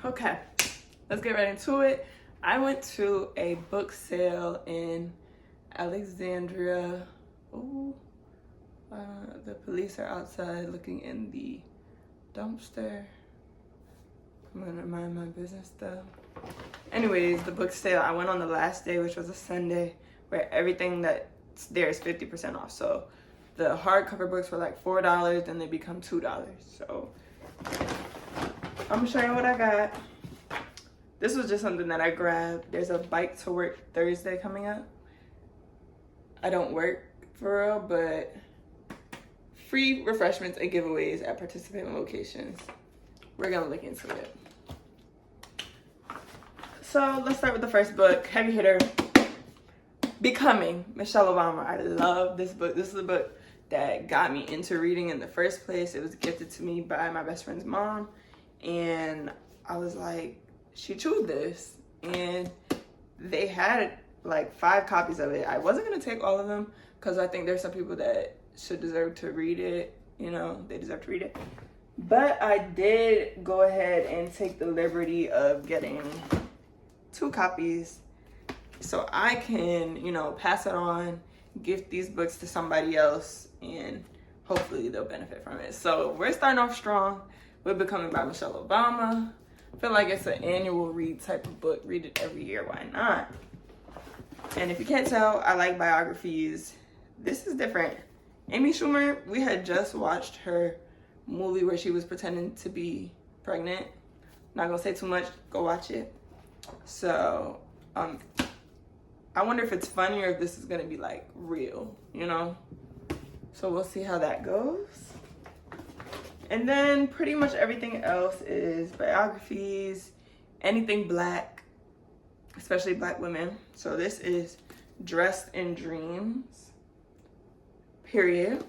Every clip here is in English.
Okay, let's get right into it. I went to a book sale in Alexandria. Ooh, the police are outside looking in the dumpster. I'm gonna mind my business though. Anyways, the book sale, I went on the last day, which was a Sunday, where everything that's there is 50% off. So the hardcover books were like $4, then they become $2. So I'm gonna show you what I got. This was just something that I grabbed. There's a Bike to Work Thursday coming up. I don't work for real, but free refreshments and giveaways at participating locations. We're gonna look into it. So let's start with the first book, heavy hitter, Becoming, Michelle Obama. I love this book. This is a book that got me into reading in the first place. It was gifted to me by my best friend's mom. And I was like, she chewed this. And they had like 5 copies of it. I wasn't gonna take all of them because I think there's some people that should deserve to read it. You know, they deserve to read it. But I did go ahead and take the liberty of getting 2 copies so I can, you know, pass it on, gift these books to somebody else, and hopefully they'll benefit from it. So we're starting off strong with Becoming by Michelle Obama. I feel like it's an annual read type of book. Read it every year, why not? And if you can't tell, I like biographies. This is different. Amy Schumer, we had just watched her movie where she was pretending to be pregnant. Not gonna say too much, go watch it. So, I wonder if it's funny or if this is gonna be like real, you know? So we'll see how that goes. And then pretty much everything else is biographies, anything Black, especially Black women. So this is Dressed in Dreams, period.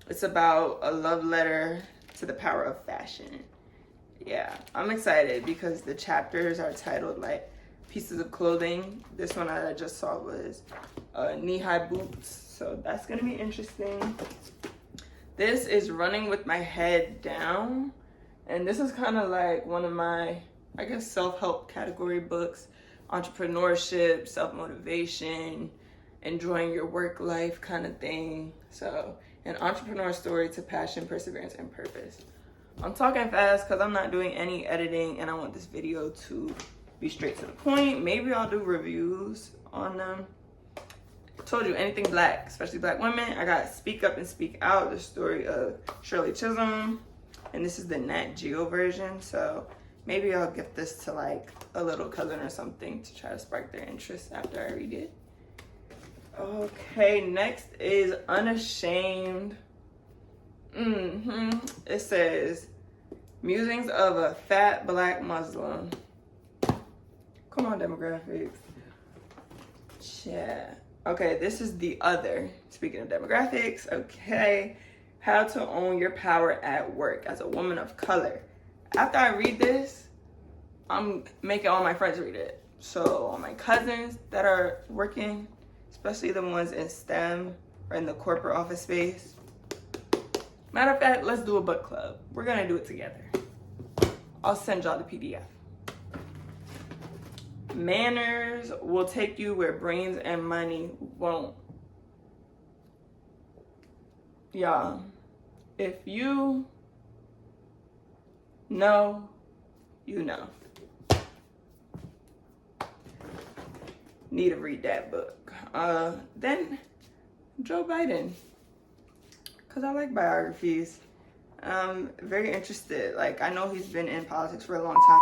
It's about a love letter to the power of fashion. Yeah, I'm excited because the chapters are titled like pieces of clothing. This one I just saw was knee-high boots, so that's gonna be interesting. This is Running with My Head Down, and this is kind of like one of my, I guess, self-help category books. Entrepreneurship, self-motivation, enjoying your work life kind of thing. So an entrepreneur story to passion, perseverance, and purpose. I'm talking fast because I'm not doing any editing and I want this video to be straight to the point. Maybe I'll do reviews on them. I told you, anything Black, especially Black women. I got Speak Up and Speak Out, the story of Shirley Chisholm. And this is the Nat Geo version. So maybe I'll gift this to like a little cousin or something to try to spark their interest after I read it. Okay, next is Unashamed. It says, Musings of a Fat Black Muslim. Come on, demographics. Yeah. Okay, this is the other. Speaking of demographics, okay. How to Own Your Power at Work as a Woman of Color. After I read this, I'm making all my friends read it. So all my cousins that are working, especially the ones in STEM or in the corporate office space. Matter of fact, let's do a book club. We're gonna do it together. I'll send y'all the PDF. Manners will take you where brains and money won't. Y'all, if you know, you know. Need to read that book. Then Joe Biden, because I like biographies. I'm very interested. Like, I know he's been in politics for a long time.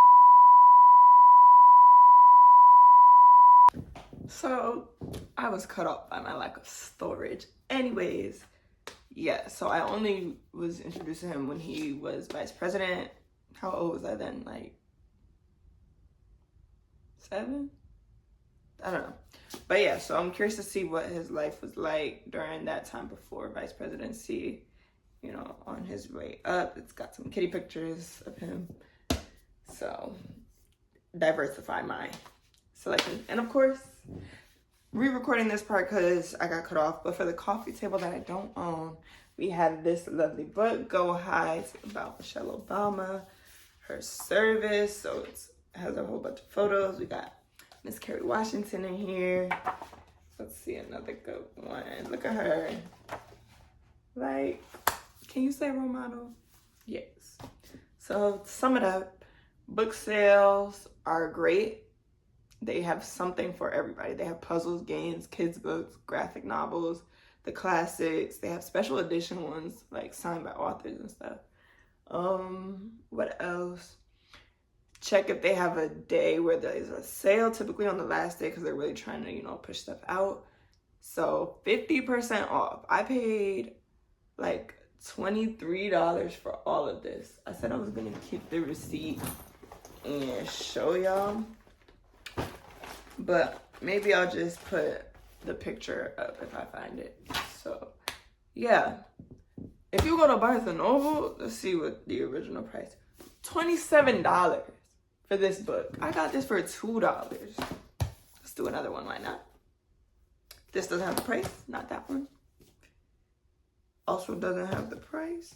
So I was cut off by my lack of storage. Anyways, yeah, so I only was introduced to him when he was vice president. How old was I then? Like 7? I don't know. But yeah, so I'm curious to see what his life was like during that time before vice presidency, you know, on his way up. It's got some kitty pictures of him. So diversify my selection. And of course, re-recording this part because I got cut off, but for the coffee table that I don't own, we have this lovely book, Go High. It's about Michelle Obama, her service. So it's has a whole bunch of photos. We got Miss Kerry Washington in here. Let's see another good one. Look at her. Like, can you say role model? Yes. So to sum it up, book sales are great. They have something for everybody. They have puzzles, games, kids books, graphic novels, the classics. They have special edition ones like signed by authors and stuff. What else? Check if they have a day where there's a sale, typically on the last day, because they're really trying to, you know, push stuff out. So 50% off. I paid like $23 for all of this. I said I was gonna keep the receipt and show y'all, but maybe I'll just put the picture up if I find it. So yeah, if you go to Barnes and Noble, let's see what the original price. $27 for this book. I got this for $2. Let's do another one. Why not? This doesn't have the price. Not that one. Also doesn't have the price.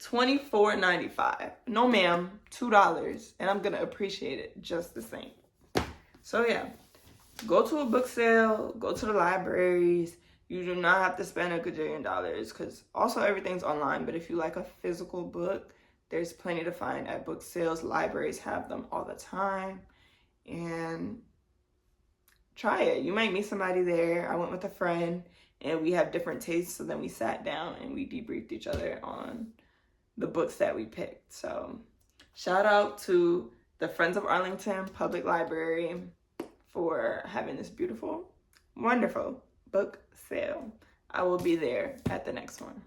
$24.95. No ma'am, $2, and I'm gonna appreciate it just the same. So yeah, go to a book sale, go to the libraries. You do not have to spend a gajillion dollars, because also everything's online. But if you like a physical book, there's plenty to find at book sales. Libraries have them all the time, and try it. You might meet somebody there. I went with a friend, and we have different tastes, so then we sat down and we debriefed each other on the books that we picked. So shout out to the Friends of Arlington Public Library for having this beautiful, wonderful book sale. I will be there at the next one.